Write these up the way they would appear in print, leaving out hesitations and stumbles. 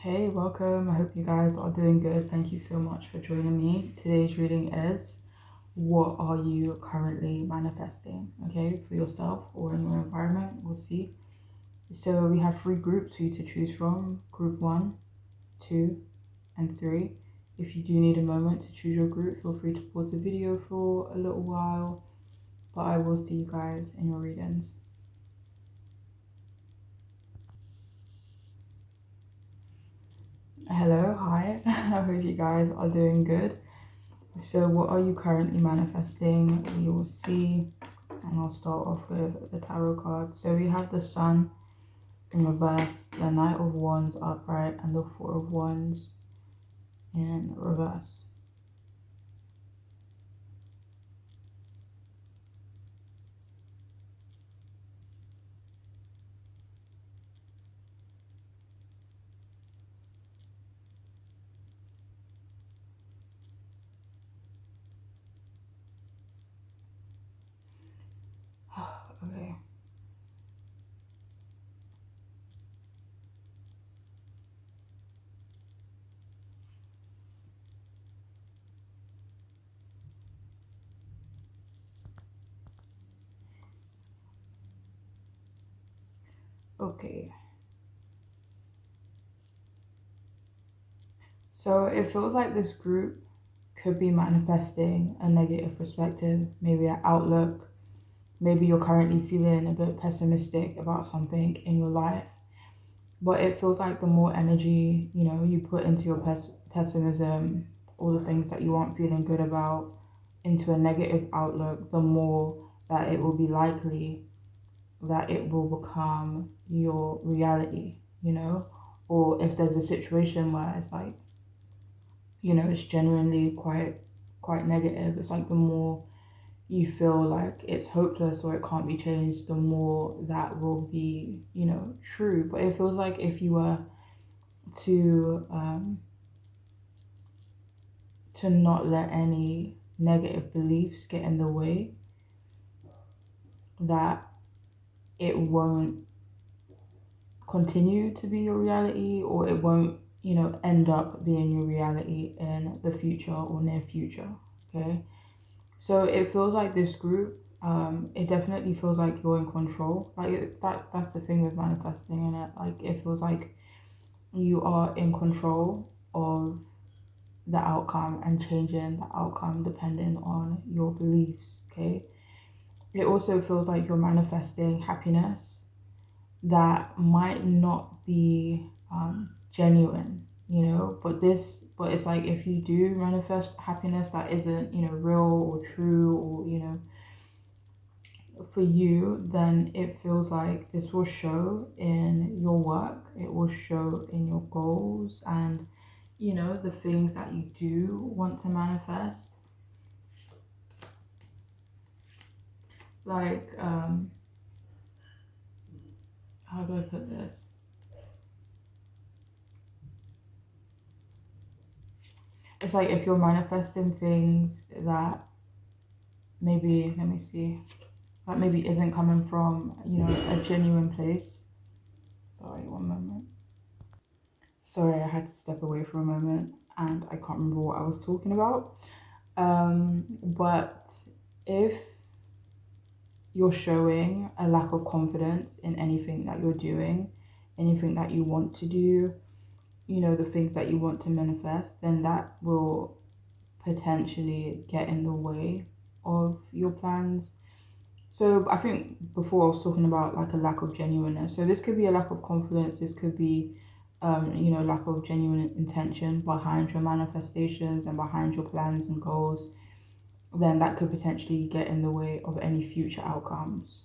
Hey, welcome. I hope you guys are doing good. Thank you so much for joining me. Today's reading is what are you currently manifesting? Okay, for yourself or in your environment, we'll see. So we have three groups for you to choose from: group 1, 2, and 3. If you do need a moment to choose your group, feel free to pause the video for a little while, but I will see you guys in your readings. Hello, hi. I hope you guys are doing good. So what are you currently manifesting? You will see, and I'll start off with the tarot card. So we have the Sun in reverse, the Knight of Wands upright, and the Four of Wands in reverse. Okay. Okay. So it feels like this group could be manifesting a negative perspective, maybe an outlook. Maybe you're currently feeling a bit pessimistic about something in your life. But it feels like the more energy, you put into your pessimism, all the things that you aren't feeling good about, into a negative outlook, the more that it will be likely that it will become your reality. Or if there's a situation where it's like, it's genuinely quite negative, it's like the more you feel like it's hopeless or it can't be changed, the more that will be, true. But it feels like if you were to not let any negative beliefs get in the way, that it won't continue to be your reality, or it won't, end up being your reality in the future or near future. Okay. So it feels like this group, it definitely feels like you're in control. Like that's the thing with manifesting, and like it feels like you are in control of the outcome and changing the outcome depending on your beliefs. Okay. It also feels like you're manifesting happiness that might not be genuine, but it's like if you do manifest happiness that isn't, real or true, or, for you, then it feels like this will show in your work, it will show in your goals, and, the things that you do want to manifest. Like, how do I put this? It's like if you're manifesting things that maybe, let me see, that maybe isn't coming from, a genuine place. Sorry, one moment. Sorry, I had to step away for a moment and I can't remember what I was talking about. But if you're showing a lack of confidence in anything that you're doing, anything that you want to do, the things that you want to manifest, then that will potentially get in the way of your plans. So I think before I was talking about like a lack of genuineness. So this could be a lack of confidence. This could be, lack of genuine intention behind your manifestations and behind your plans and goals. Then that could potentially get in the way of any future outcomes.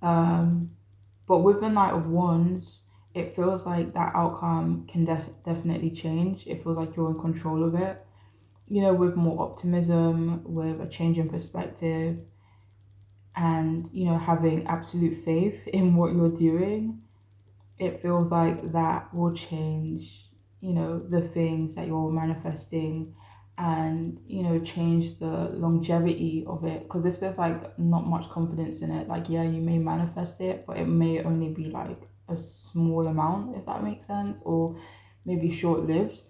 But with the Knight of Wands, it feels like that outcome can definitely change. It feels like you're in control of it, with more optimism, with a change in perspective, and, having absolute faith in what you're doing. It feels like that will change, the things that you're manifesting and change the longevity of it. Because if there's like not much confidence in it, like yeah, you may manifest it, but it may only be like a small amount, if that makes sense, or maybe short-lived.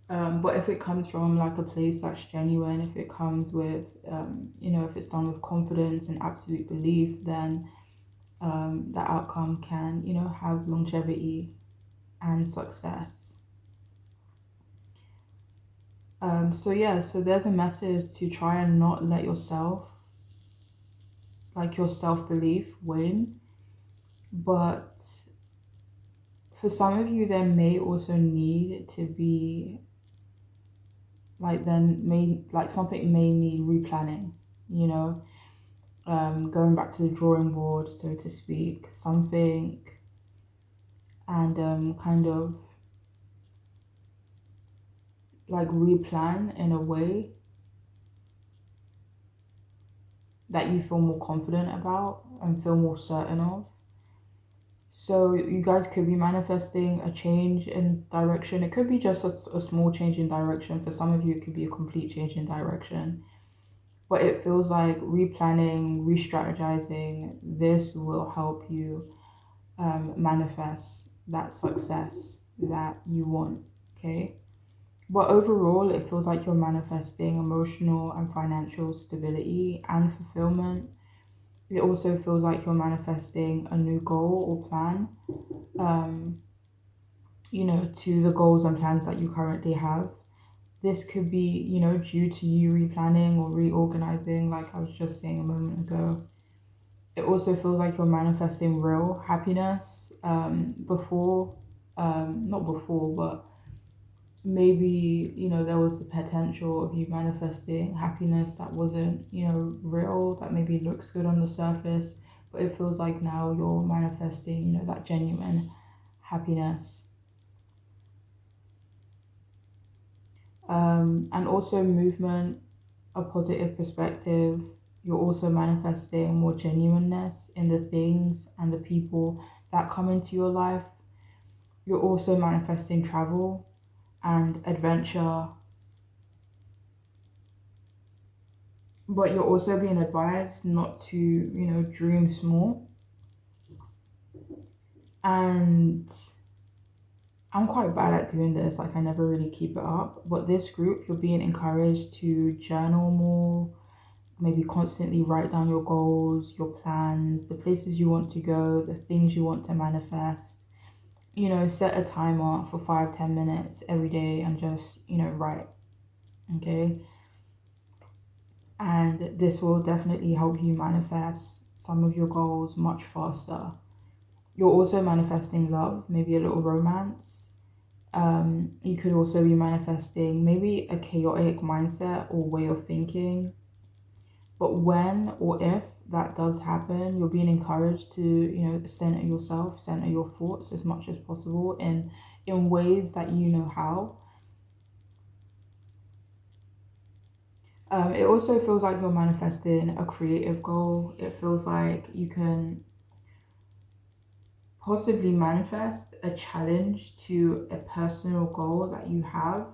But if it comes from like a place that's genuine, if it comes with if it's done with confidence and absolute belief, then the outcome can have longevity and success. So yeah, so there's a message to try and not let yourself, like your self-belief, win. But for some of you, there may also need to be something may need replanning, you know, going back to the drawing board, so to speak, something, and kind of like replan in a way that you feel more confident about and feel more certain of. So you guys could be manifesting a change in direction. It could be just a small change in direction. For some of you, it could be a complete change in direction. But it feels like replanning, re-strategizing, this will help you manifest that success that you want, okay? But overall, it feels like you're manifesting emotional and financial stability and fulfillment. It also feels like you're manifesting a new goal or plan, to the goals and plans that you currently have. This could be, due to you replanning or reorganizing, like I was just saying a moment ago. It also feels like you're manifesting real happiness not before, but maybe, there was the potential of you manifesting happiness that wasn't, real, that maybe looks good on the surface, but it feels like now you're manifesting, that genuine happiness. And also movement, a positive perspective. You're also manifesting more genuineness in the things and the people that come into your life. You're also manifesting travel and adventure, but you're also being advised not to, dream small. And I'm quite bad at doing this, like I never really keep it up. But this group, you're being encouraged to journal more, maybe constantly write down your goals, your plans, the places you want to go, the things you want to manifest. Set a timer for 5-10 minutes every day and just, write. Okay. And this will definitely help you manifest some of your goals much faster. You're also manifesting love, maybe a little romance. You could also be manifesting maybe a chaotic mindset or way of thinking. But when or if that does happen, you're being encouraged to, center yourself, center your thoughts as much as possible in ways that you know how. It also feels like you're manifesting a creative goal. It feels like you can possibly manifest a challenge to a personal goal that you have.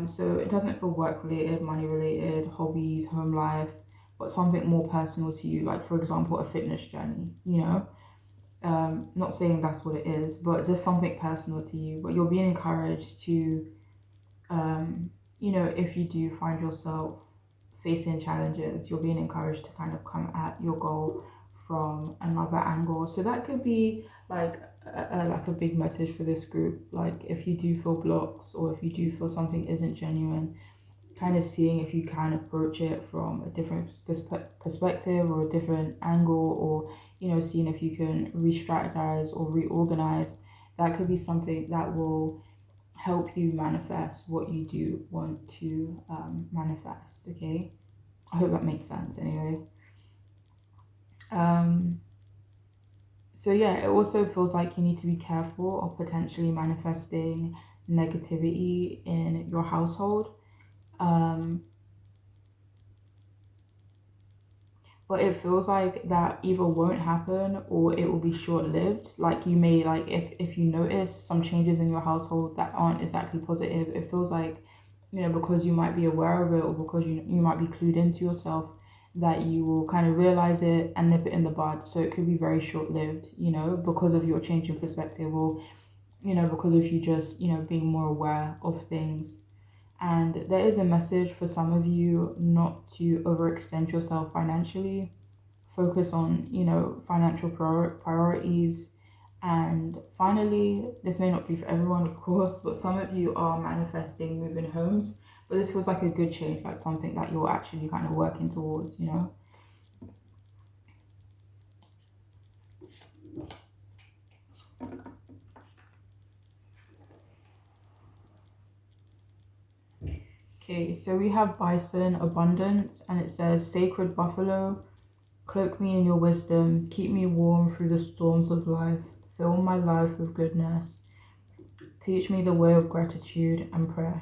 So it doesn't feel work related, money related, hobbies, home life, but something more personal to you, like for example, a fitness journey. Not saying that's what it is, but just something personal to you. But you're being encouraged to, if you do find yourself facing challenges, you're being encouraged to kind of come at your goal from another angle. So that could be like a big message for this group. Like if you do feel blocks or if you do feel something isn't genuine, kind of seeing if you can approach it from a different perspective or a different angle, or seeing if you can re-strategize or reorganize. That could be something that will help you manifest what you do want to manifest. Okay, I hope that makes sense anyway. So yeah, it also feels like you need to be careful of potentially manifesting negativity in your household. But it feels like that either won't happen or it will be short-lived. Like you may, like if you notice some changes in your household that aren't exactly positive, it feels like because you might be aware of it, or because you might be clued into yourself, that you will kind of realize it and nip it in the bud. So it could be very short lived, because of your change in perspective, or, because of you just, being more aware of things. And there is a message for some of you not to overextend yourself financially. Focus on, financial priorities. And finally, this may not be for everyone, of course, but some of you are manifesting moving homes. But this feels like a good change, like something that you're actually kind of working towards. Okay, so we have bison, abundance, and it says, sacred buffalo, cloak me in your wisdom, keep me warm through the storms of life, fill my life with goodness, teach me the way of gratitude and prayer.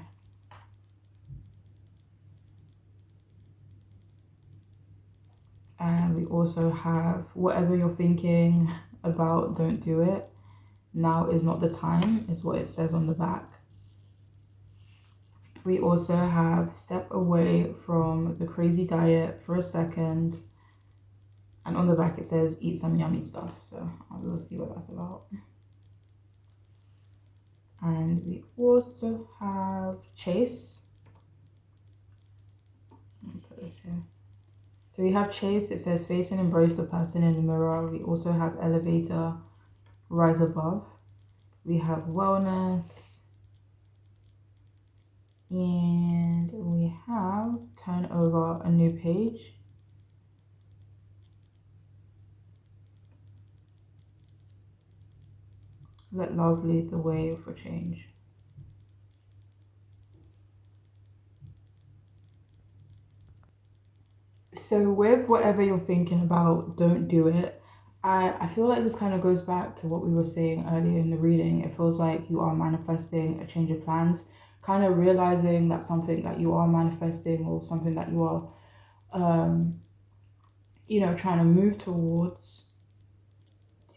And we also have, whatever you're thinking about, don't do it. Now is not the time, is what it says on the back. We also have, step away from the crazy diet for a second. And on the back it says, eat some yummy stuff. So we'll see what that's about. And we also have chase. Let me put this here. So we have chase. It says, face and embrace the person in the mirror. We also have elevator, rise above. We have wellness. And we have turn over a new page. Let love lead the way for change. So with whatever you're thinking about, don't do it. I feel like this kind of goes back to what we were saying earlier in the reading. It feels like you are manifesting a change of plans, kind of realizing that something that you are manifesting, or something that you are, trying to move towards.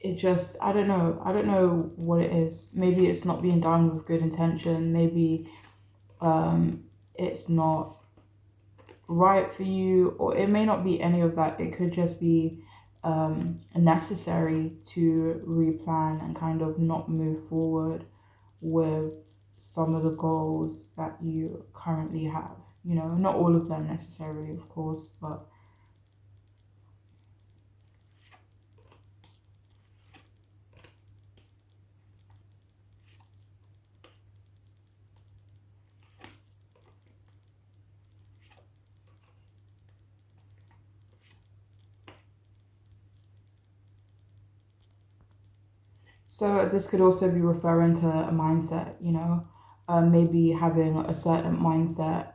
It just, I don't know what it is. Maybe it's not being done with good intention. Maybe it's not right for you, or it may not be any of that. It could just be necessary to replan and kind of not move forward with some of the goals that you currently have. Not all of them necessarily, of course, but so this could also be referring to a mindset, maybe having a certain mindset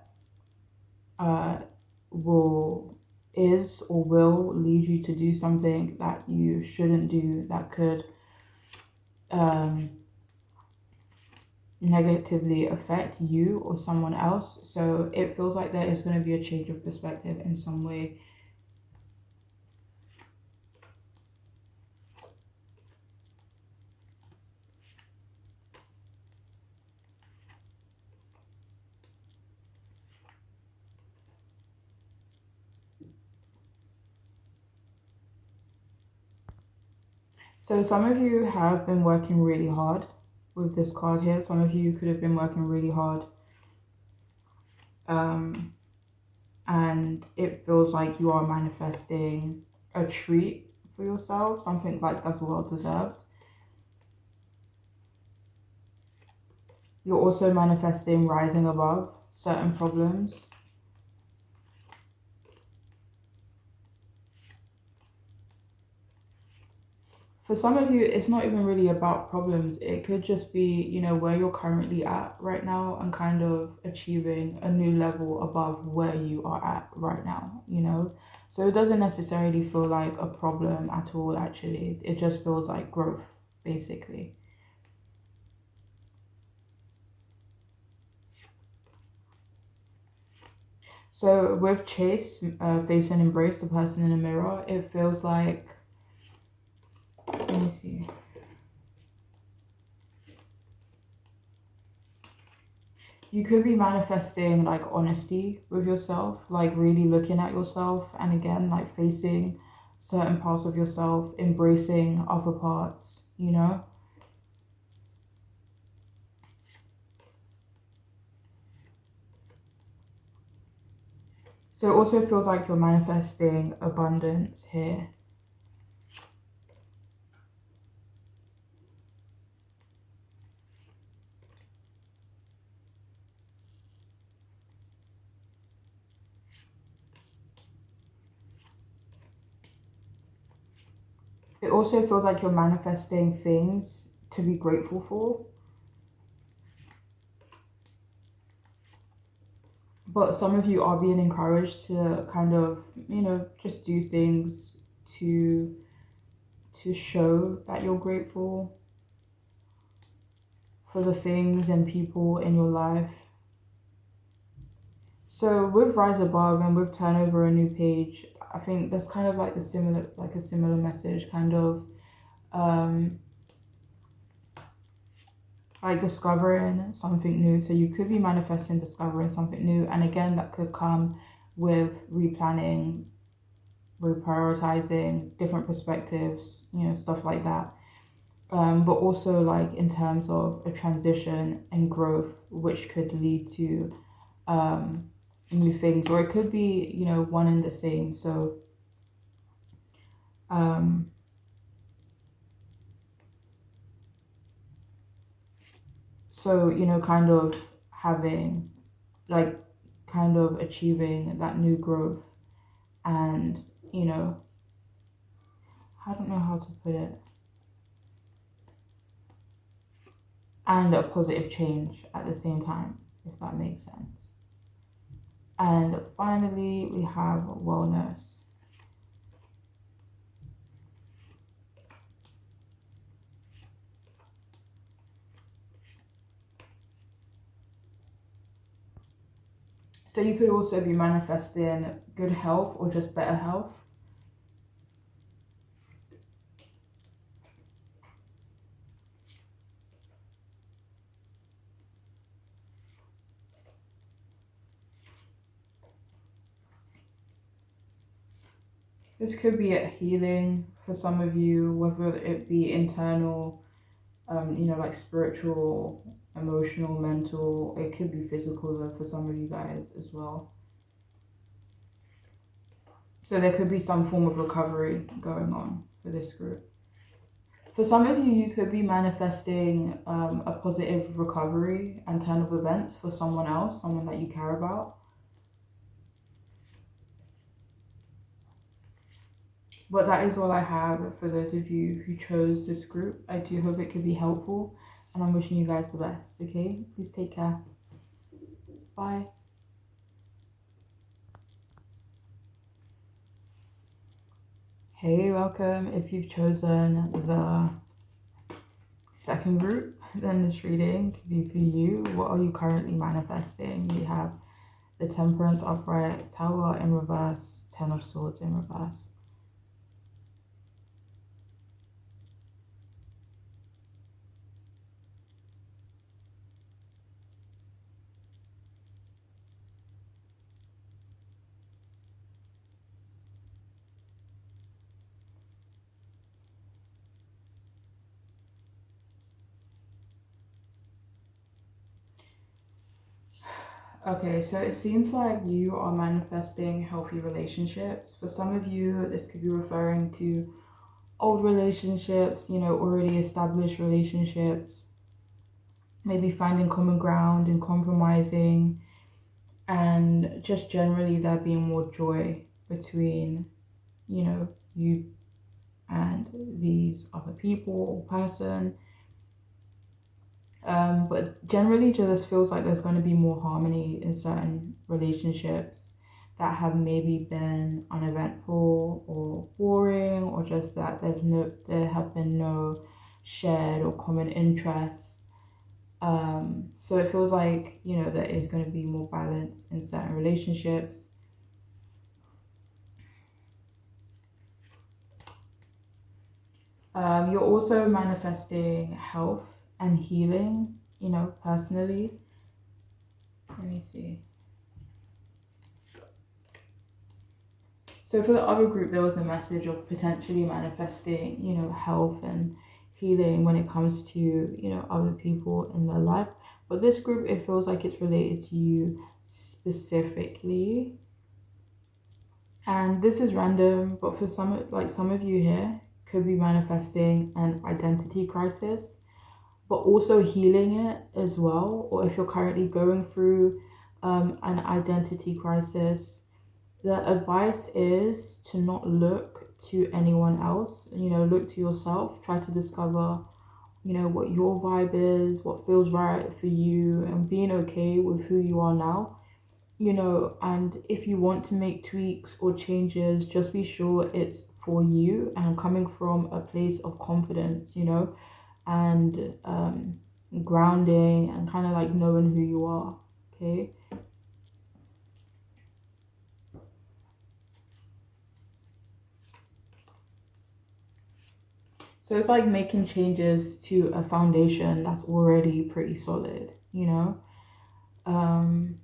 will lead you to do something that you shouldn't do, that could negatively affect you or someone else. So it feels like there is going to be a change of perspective in some way. So some of you have been working really hard with this card here. Some of you could have been working really hard. And it feels like you are manifesting a treat for yourself, something like that's well deserved. You're also manifesting rising above certain problems. For some of you, it's not even really about problems. It could just be, where you're currently at right now, and kind of achieving a new level above where you are at right now, So it doesn't necessarily feel like a problem at all, actually. It just feels like growth, basically. So with chase, face and embrace the person in the mirror, it feels like, let me see. You could be manifesting like honesty with yourself, like really looking at yourself, and again, like facing certain parts of yourself, embracing other parts, you know? So it also feels like you're manifesting abundance here. It also feels like you're manifesting things to be grateful for. But some of you are being encouraged to kind of, just do things to show that you're grateful for the things and people in your life. So with Rise Above and with Turn Over a New Page, I think that's kind of like a similar message, kind of um, like discovering something new. So you could be manifesting discovering something new, and again, that could come with replanning, reprioritizing, different perspectives, stuff like that. But also like in terms of a transition and growth, which could lead to new things, or it could be, one and the same. Um, kind of having, like, kind of achieving that new growth, and, I don't know how to put it, and a positive change at the same time, if that makes sense. And finally, we have wellness. So you could also be manifesting good health or just better health. This could be a healing for some of you, whether it be internal, like spiritual, emotional, mental. It could be physical though for some of you guys as well. So there could be some form of recovery going on for this group. For some of you, you could be manifesting a positive recovery and turn of events for someone else, someone that you care about. But that is all I have for those of you who chose this group. I do hope it could be helpful, and I'm wishing you guys the best, okay? Please take care. Bye. Hey, welcome. If you've chosen the second group, then this reading could be for you. What are you currently manifesting? We have the Temperance upright, Tower in reverse, Ten of Swords in reverse. Okay, so it seems like you are manifesting healthy relationships. For some of you, this could be referring to old relationships, already established relationships, maybe finding common ground and compromising, and just generally there being more joy between, you and these other people or person. But generally, just feels like there's going to be more harmony in certain relationships that have maybe been uneventful or boring, or just that there have been no shared or common interests. So it feels like, there is going to be more balance in certain relationships. You're also manifesting health and healing, personally. Let me see. So for the other group, there was a message of potentially manifesting, health and healing when it comes to, other people in their life. But this group, it feels like it's related to you specifically. And this is random, but for some of you here, could be manifesting an identity crisis, but also healing it as well. Or if you're currently going through an identity crisis, the advice is to not look to anyone else. Look to yourself. Try to discover, what your vibe is, what feels right for you, and being okay with who you are now. And if you want to make tweaks or changes, just be sure it's for you and coming from a place of confidence, and grounding and kind of like knowing who you are. Okay. So it's like making changes to a foundation that's already pretty solid. Um,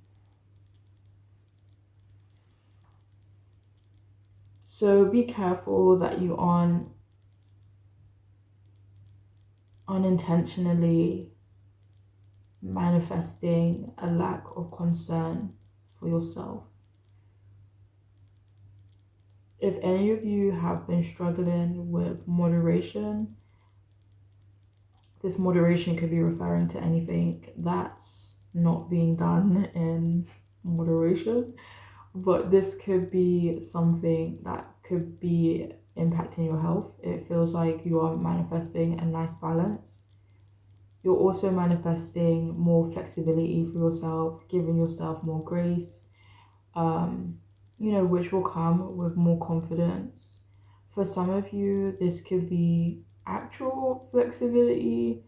so be careful that you aren't unintentionally manifesting a lack of concern for yourself. If any of you have been struggling with moderation, this moderation could be referring to anything that's not being done in moderation, but this could be something that could be impacting your health. It feels like you are manifesting a nice balance. You're also manifesting more flexibility for yourself, giving yourself more grace, which will come with more confidence. For some of you, this could be actual flexibility,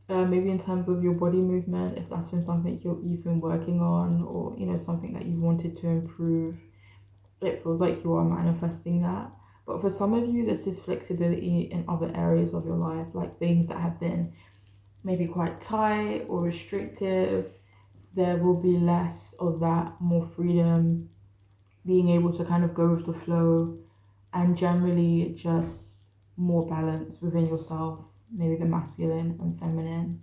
maybe in terms of your body movement, if that's been something you've been working on, or something that you wanted to improve. It feels like you are manifesting that. But for some of you, this is flexibility in other areas of your life, like things that have been maybe quite tight or restrictive. There will be less of that, more freedom, being able to kind of go with the flow, and generally just more balance within yourself, maybe the masculine and feminine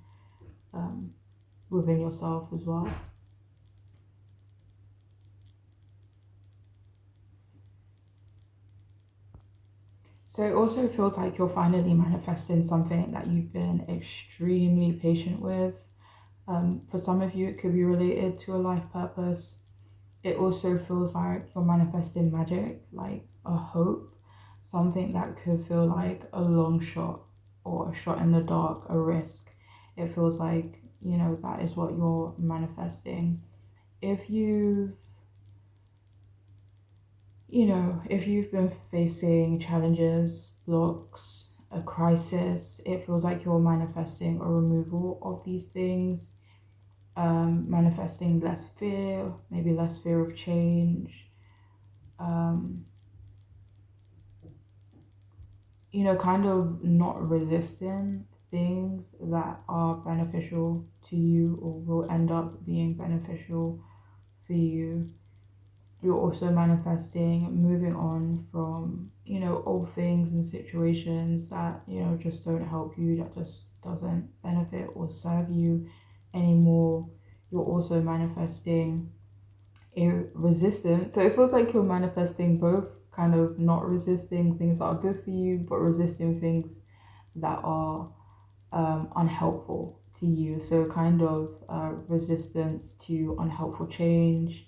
within yourself as well. So it also feels like you're finally manifesting something that you've been extremely patient with. For some of you, it could be related to a life purpose. It also feels like you're manifesting magic, like a hope, something that could feel like a long shot or a shot in the dark, a risk. It feels like, that is what you're manifesting. If you've if you've been facing challenges, blocks, a crisis, it feels like you're manifesting a removal of these things, manifesting less fear, maybe less fear of change, um, kind of not resisting things that are beneficial to you or will end up being beneficial for you. You're also manifesting moving on from old things and situations that just don't help you, that just doesn't benefit or serve you anymore. You're also manifesting a resistance, so it feels like you're manifesting both, kind of not resisting things that are good for you but resisting things that are unhelpful to you. So kind of resistance to unhelpful change,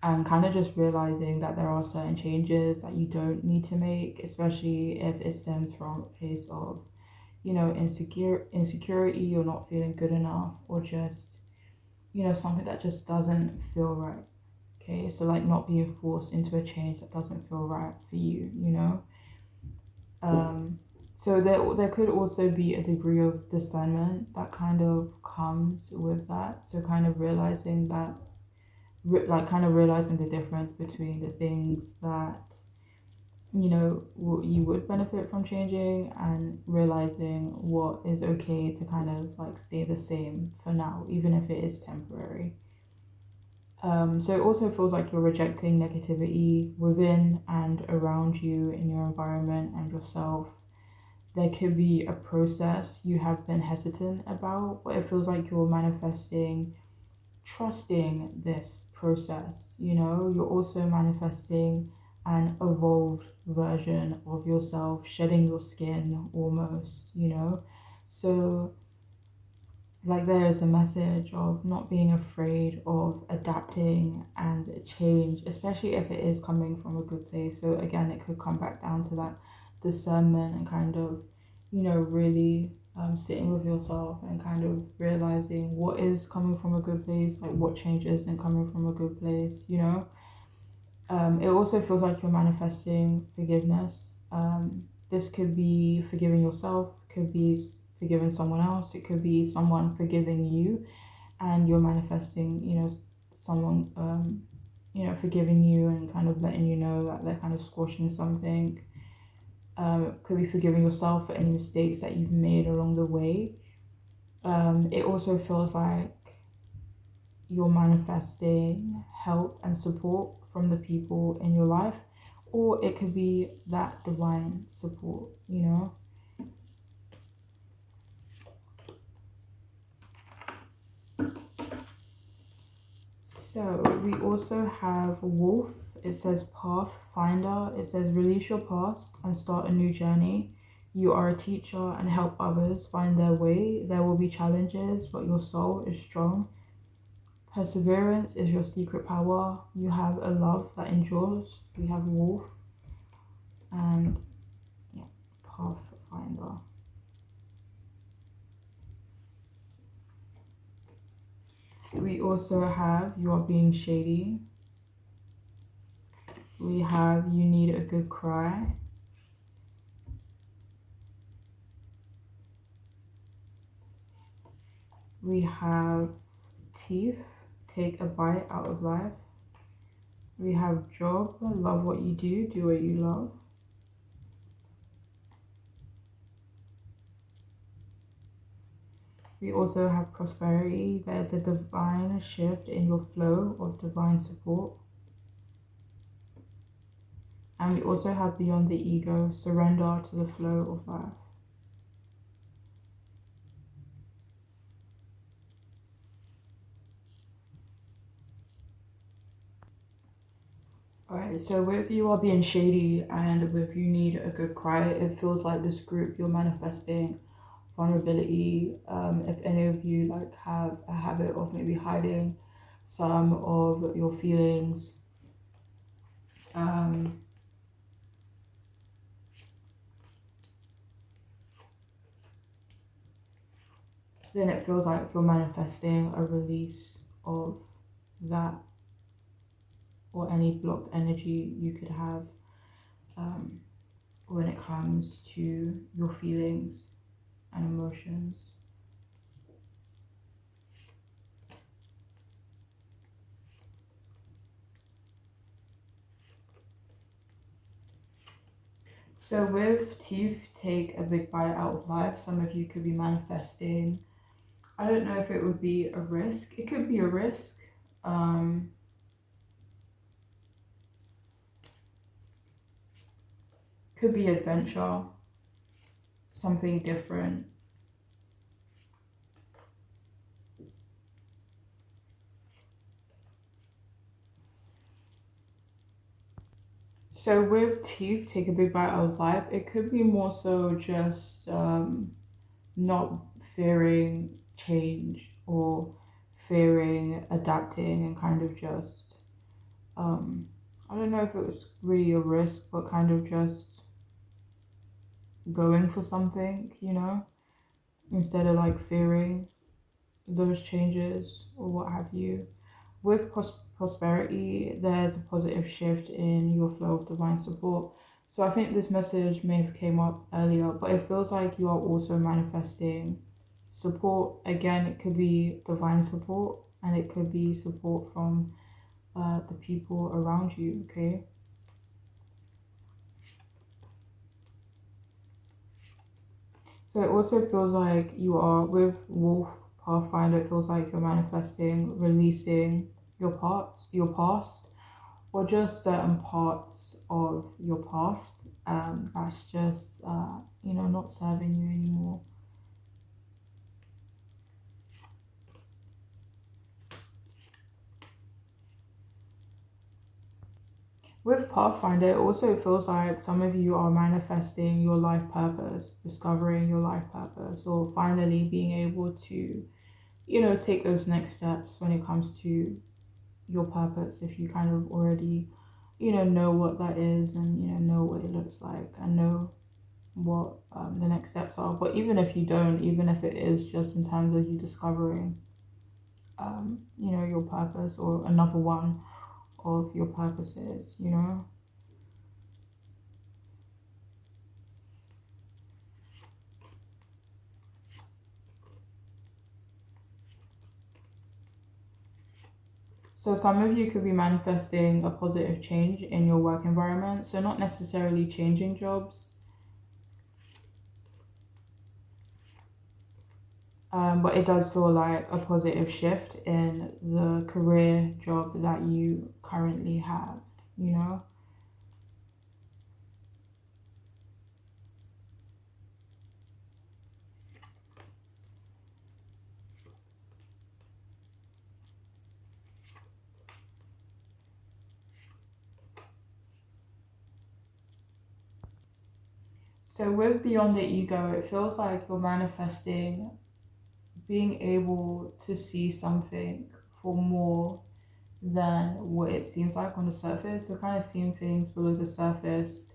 and kind of just realizing that there are certain changes that you don't need to make, especially if it stems from a place of, insecurity or not feeling good enough, or just, something that just doesn't feel right. Okay, so like not being forced into a change that doesn't feel right for you. So there could also be a degree of discernment that kind of comes with that. So kind of realizing that kind of realizing the difference between the things that you would benefit from changing, and realizing what is okay to kind of like stay the same for now, even if it is temporary. So it also feels like you're rejecting negativity within and around you in your environment and yourself. There could be a process you have been hesitant about, but it feels like you're manifesting, trusting this process. You're also manifesting an evolved version of yourself, shedding your skin almost. So like there is a message of not being afraid of adapting and change, especially if it is coming from a good place. So again, it could come back down to that discernment and kind of, really sitting with yourself and kind of realizing what is coming from a good place, like what change isn't coming from a good place. It also feels like you're manifesting forgiveness. This could be forgiving yourself, could be forgiving someone else, it could be someone forgiving you, and you're manifesting, someone, forgiving you and kind of letting you know that they're kind of squashing something. It could be forgiving yourself for any mistakes that you've made along the way. It also feels like you're manifesting help and support from the people in your life, or it could be that divine support. So we also have Wolf. It says Pathfinder. It says release your past and start a new journey. You are a teacher and help others find their way. There will be challenges, but your soul is strong. Perseverance is your secret power. You have a love that endures. We have Wolf and yeah, Pathfinder. We also have You Are Being Shady. We have You Need a Good Cry. We have Teeth, Take a Bite Out of Life. We have Job, Love What You Do What You Love. We also have Prosperity. There's a divine shift in your flow of divine support. And we also have Beyond the Ego, Surrender to the Flow of Life. Alright, so with You Are Being Shady and with You Need a Good Cry, it feels like this group you're manifesting vulnerability. If any of you like have a habit of maybe hiding some of your feelings, then it feels like you're manifesting a release of that or any blocked energy you could have when it comes to your feelings and emotions. So with Teeth, Take a Big Bite Out of Life, some of you could be manifesting, I don't know if it would be a risk. It could be a risk. Could be adventure, something different. So with Teeth, Take a Big Bite Out of Life, it could be more so just not fearing change or fearing adapting and kind of just, I don't know if it was really a risk, but kind of just going for something, instead of like fearing those changes or what have you. With prosperity, there's a positive shift in your flow of divine support. So I think this message may have came up earlier, but it feels like you are also manifesting support. Again, it could be divine support and it could be support from the people around you, okay? So it also feels like you are with Wolf Pathfinder, it feels like you're manifesting, releasing your past, or just certain parts of your past that's just not serving you anymore. With Pathfinder, it also feels like some of you are manifesting your life purpose, discovering your life purpose, or finally being able to, take those next steps when it comes to your purpose. If you kind of already, know what that is, and, know what it looks like, and know what the next steps are. But even if you don't, even if it is just in terms of you discovering, your purpose or another one of your purposes. So some of you could be manifesting a positive change in your work environment. So not necessarily changing jobs, but it does feel like a positive shift in the career job that you currently have. So with Beyond the Ego, it feels like you're manifesting being able to see something for more than what it seems like on the surface. So kind of seeing things below the surface.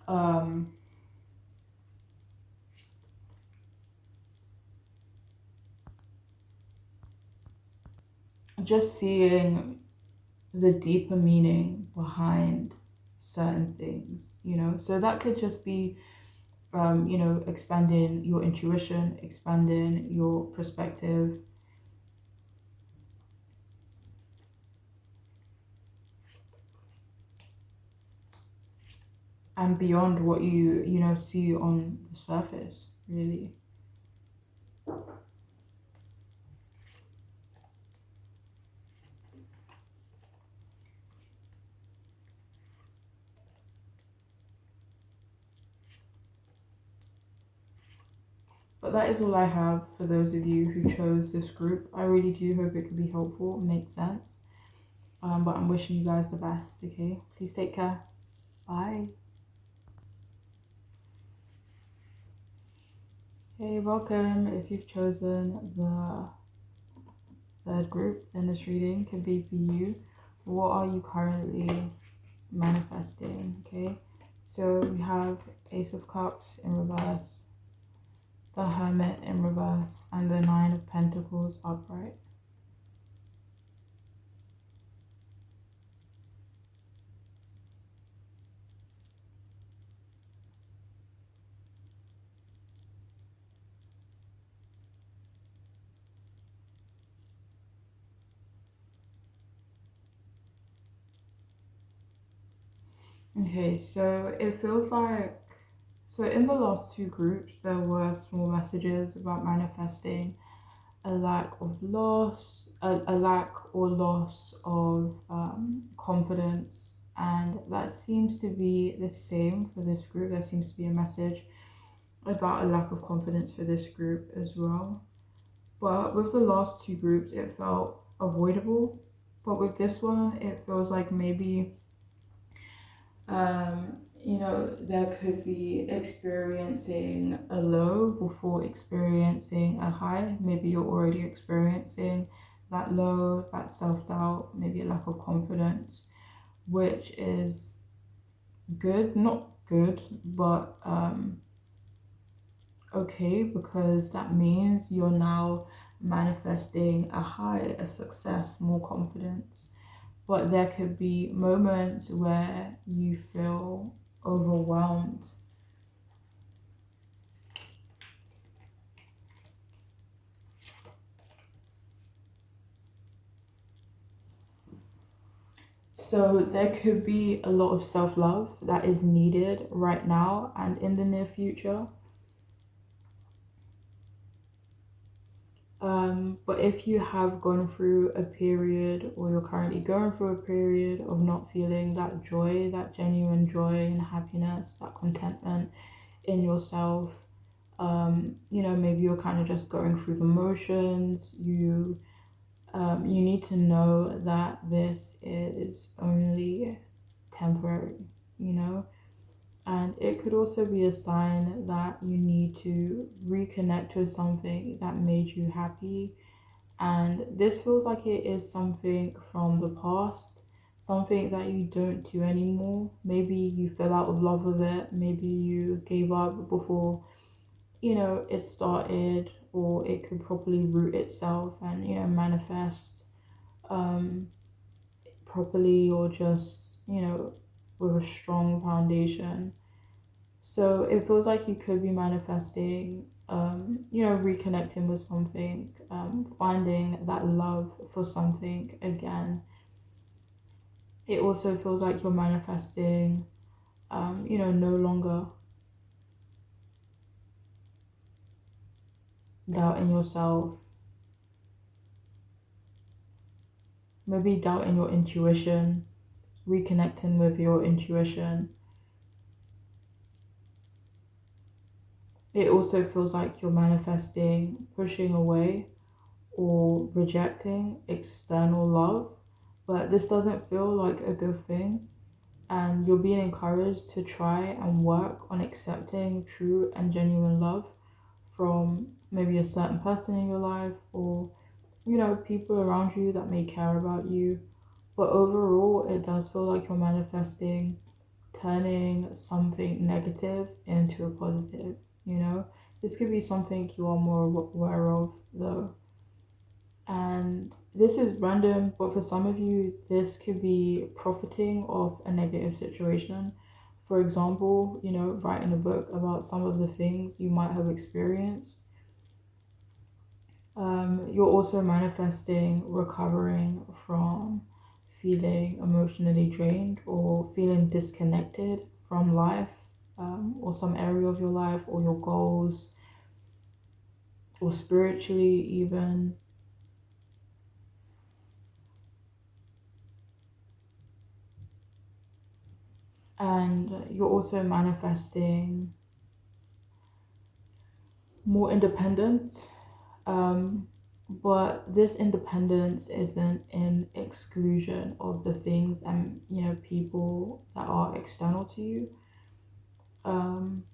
Um, just seeing the deeper meaning behind certain things. So that could just be, expanding your intuition, expanding your perspective. And beyond what you see on the surface, really. But that is all I have for those of you who chose this group. I really do hope it could be helpful, make sense. But I'm wishing you guys the best, okay? Please take care. Bye. Hey, welcome. If you've chosen the third group, then this reading could be for you. What are you currently manifesting, okay? So we have Ace of Cups in reverse, the Hermit in reverse, and the Nine of Pentacles upright. Okay, so it feels like, so in the last two groups, there were small messages about manifesting a lack of loss, a lack or loss of confidence. And that seems to be the same for this group. There seems to be a message about a lack of confidence for this group as well. But with the last two groups, it felt avoidable. But with this one, it feels like maybe there could be experiencing a low before experiencing a high. Maybe you're already experiencing that low, that self doubt, maybe a lack of confidence, which is good, not good, but okay, because that means you're now manifesting a high, a success, more confidence. But there could be moments where you feel overwhelmed. So there could be a lot of self-love that is needed right now and in the near future. But if you have gone through a period, or you're currently going through a period of not feeling that joy, that genuine joy and happiness, that contentment in yourself, maybe you're kind of just going through the motions. You need to know that this is only temporary, you know, and it could also be a sign that you need to reconnect with something that made you happy. And this feels like it is something from the past, something that you don't do anymore. Maybe you fell out of love with it, maybe you gave up before, it started, or it could properly root itself and, manifest um, properly, or just, with a strong foundation. So it feels like you could be manifesting, reconnecting with something, finding that love for something again. It also feels like you're manifesting, no longer doubting yourself, maybe doubting your intuition, reconnecting with your intuition. It also feels like you're manifesting, pushing away or rejecting external love, but this doesn't feel like a good thing. And you're being encouraged to try and work on accepting true and genuine love from maybe a certain person in your life, or people around you that may care about you. But overall, it does feel like you're manifesting turning something negative into a positive, you know? This could be something you are more aware of, though. And this is random, but for some of you, this could be profiting off a negative situation. For example, writing a book about some of the things you might have experienced. You're also manifesting recovering from feeling emotionally drained, or feeling disconnected from life, or some area of your life, or your goals, or spiritually, even. And you're also manifesting more independence. Um, but this independence isn't in exclusion of the things and people that are external to you. Um,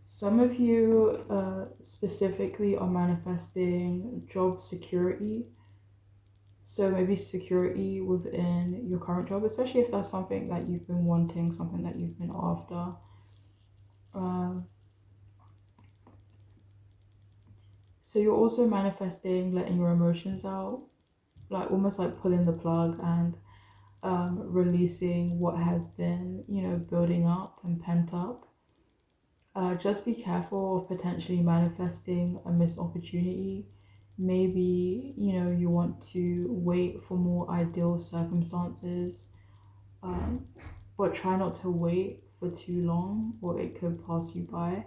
some of you specifically are manifesting job security. So maybe security within your current job, especially if that's something that you've been wanting, something that you've been after. Um, so you're also manifesting letting your emotions out, like almost like pulling the plug and releasing what has been, building up and pent up. Just be careful of potentially manifesting a missed opportunity. Maybe, you want to wait for more ideal circumstances, um, but try not to wait for too long, or it could pass you by.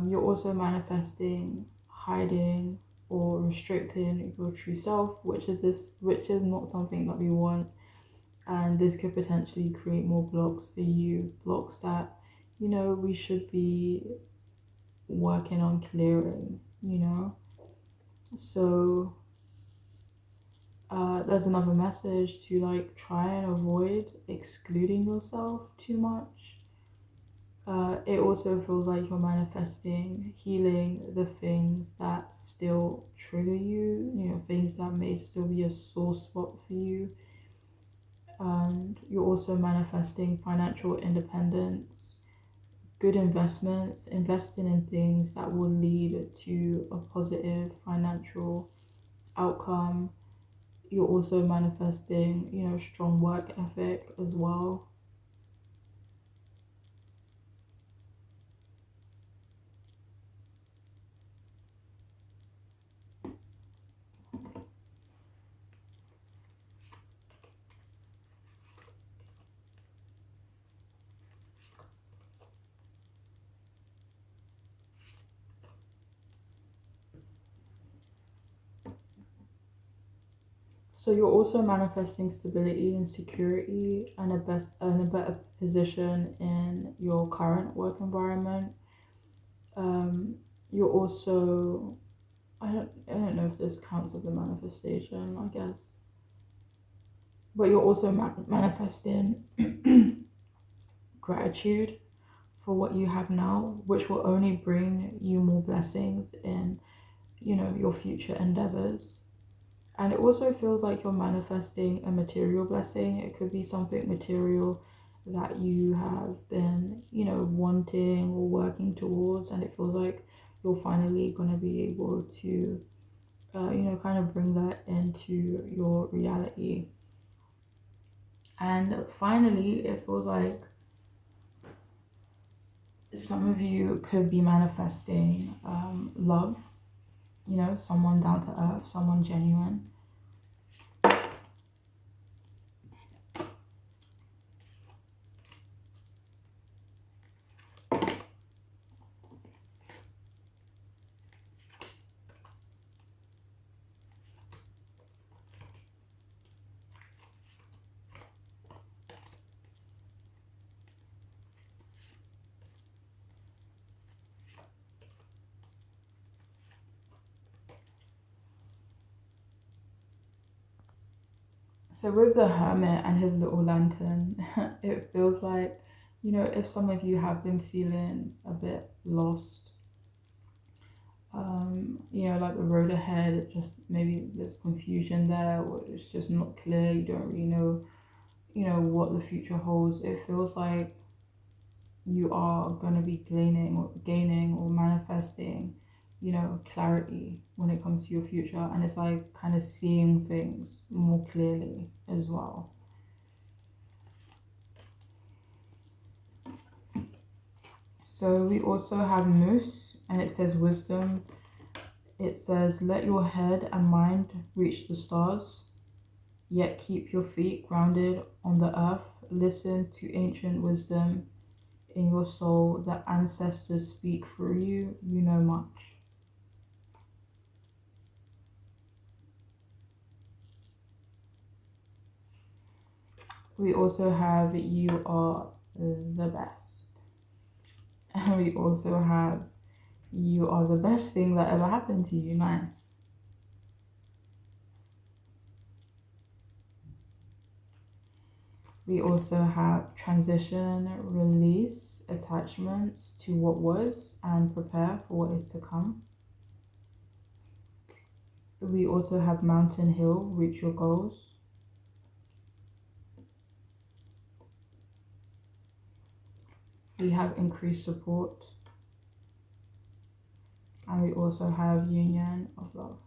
You're also manifesting hiding or restricting your true self, which is not something that we want. And this could potentially create more blocks for you, blocks that we should be working on clearing. So there's another message to like try and avoid excluding yourself too much. It also feels like you're manifesting healing the things that still trigger you, things that may still be a sore spot for you. And you're also manifesting financial independence, good investments, investing in things that will lead to a positive financial outcome. You're also manifesting, strong work ethic as well. So you're also manifesting stability and security and a better position in your current work environment. Um, you're also I don't know if this counts as a manifestation, I guess, but you're also manifesting gratitude for what you have now, which will only bring you more blessings in your future endeavors. And it also feels like you're manifesting a material blessing. It could be something material that you have been, wanting or working towards, and it feels like you're finally going to be able to, kind of bring that into your reality. And finally, it feels like some of you could be manifesting love, someone down to earth, someone genuine. So with the hermit and his little lantern, it feels like, if some of you have been feeling a bit lost, like the road ahead, just maybe there's confusion there, or it's just not clear, you don't really know, what the future holds. It feels like you are going to be gaining or manifesting, clarity when it comes to your future. And it's like kind of seeing things more clearly as well. So we also have Moose, and it says wisdom. It says, let your head and mind reach the stars, yet keep your feet grounded on the earth. Listen to ancient wisdom in your soul. The ancestors speak through you. You know much. We also have you are the best. And we also have you are the best thing that ever happened to you. Nice. We also have transition, release, attachments to what was, and prepare for what is to come. We also have mountain hill, reach your goals. We have increased support. And we also have union of love.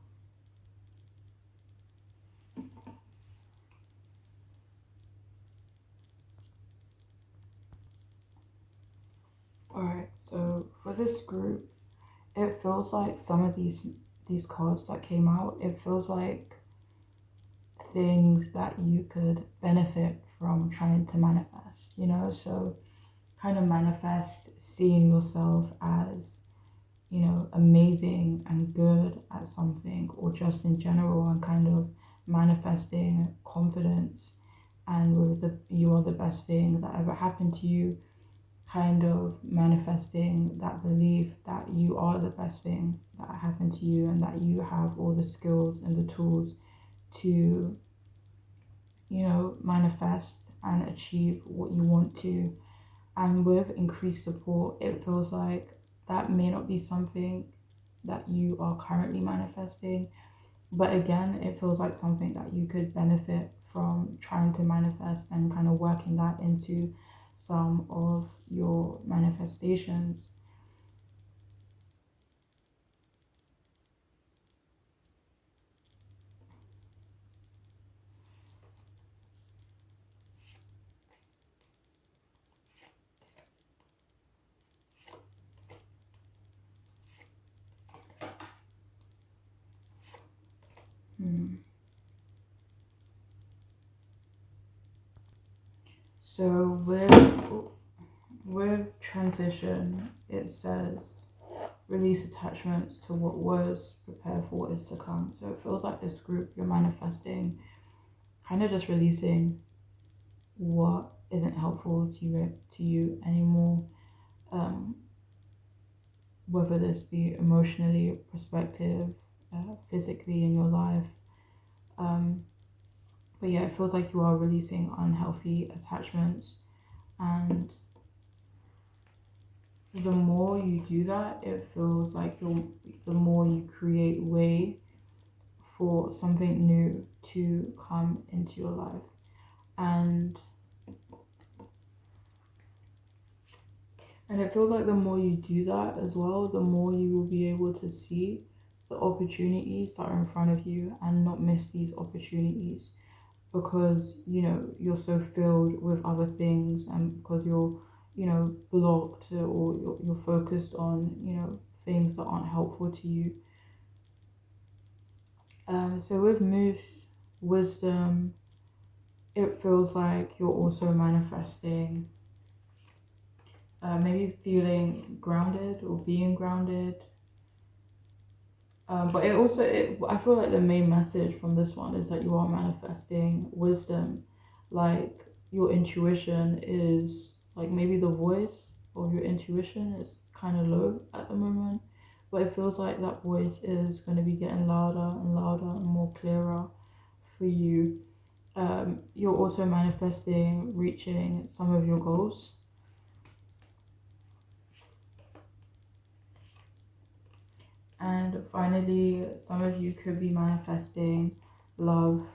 Alright, so for this group, it feels like some of these cards that came out, it feels like things that you could benefit from trying to manifest, so kind of manifest seeing yourself as, amazing and good at something, or just in general, and kind of manifesting confidence and with the you are the best thing that ever happened to you, kind of manifesting that belief that you are the best thing that happened to you, and that you have all the skills and the tools to, manifest and achieve what you want to. And with increased support, it feels like that may not be something that you are currently manifesting, but again, it feels like something that you could benefit from trying to manifest and kind of working that into some of your manifestations. So with transition, it says release attachments to what was, prepare for what is to come. So it feels like this group you're manifesting, kind of just releasing what isn't helpful to you anymore. Um, whether this be emotionally, perspective, physically in your life. Um, but yeah, it feels like you are releasing unhealthy attachments, and the more you do that, it feels like the more you create way for something new to come into your life. And it feels like the more you do that as well, the more you will be able to see the opportunities that are in front of you and not miss these opportunities, because you're so filled with other things, and because you're blocked, or you're focused on things that aren't helpful to you. So with moose wisdom, it feels like you're also manifesting maybe feeling grounded or being grounded. But I feel like the main message from this one is that you are manifesting wisdom. Like your intuition is like, maybe the voice of your intuition is kind of low at the moment, but it feels like that voice is going to be getting louder and louder and more clearer for you. You're also manifesting reaching some of your goals. And finally, some of you could be manifesting love,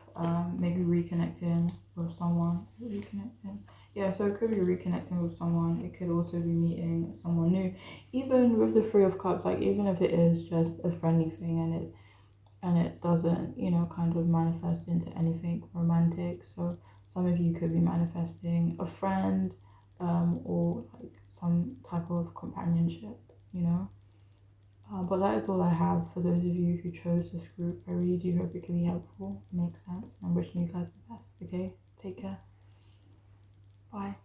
maybe reconnecting with someone. Reconnecting. Yeah, so it could be reconnecting with someone. It could also be meeting someone new. Even with the Three of Cups, like even if it is just a friendly thing, and it doesn't, kind of manifest into anything romantic. So some of you could be manifesting a friend, or like some type of companionship, you know. But that is all I have for those of you who chose this group. I really do hope it can be helpful, makes sense, and I'm wishing you guys the best, okay? Take care. Bye.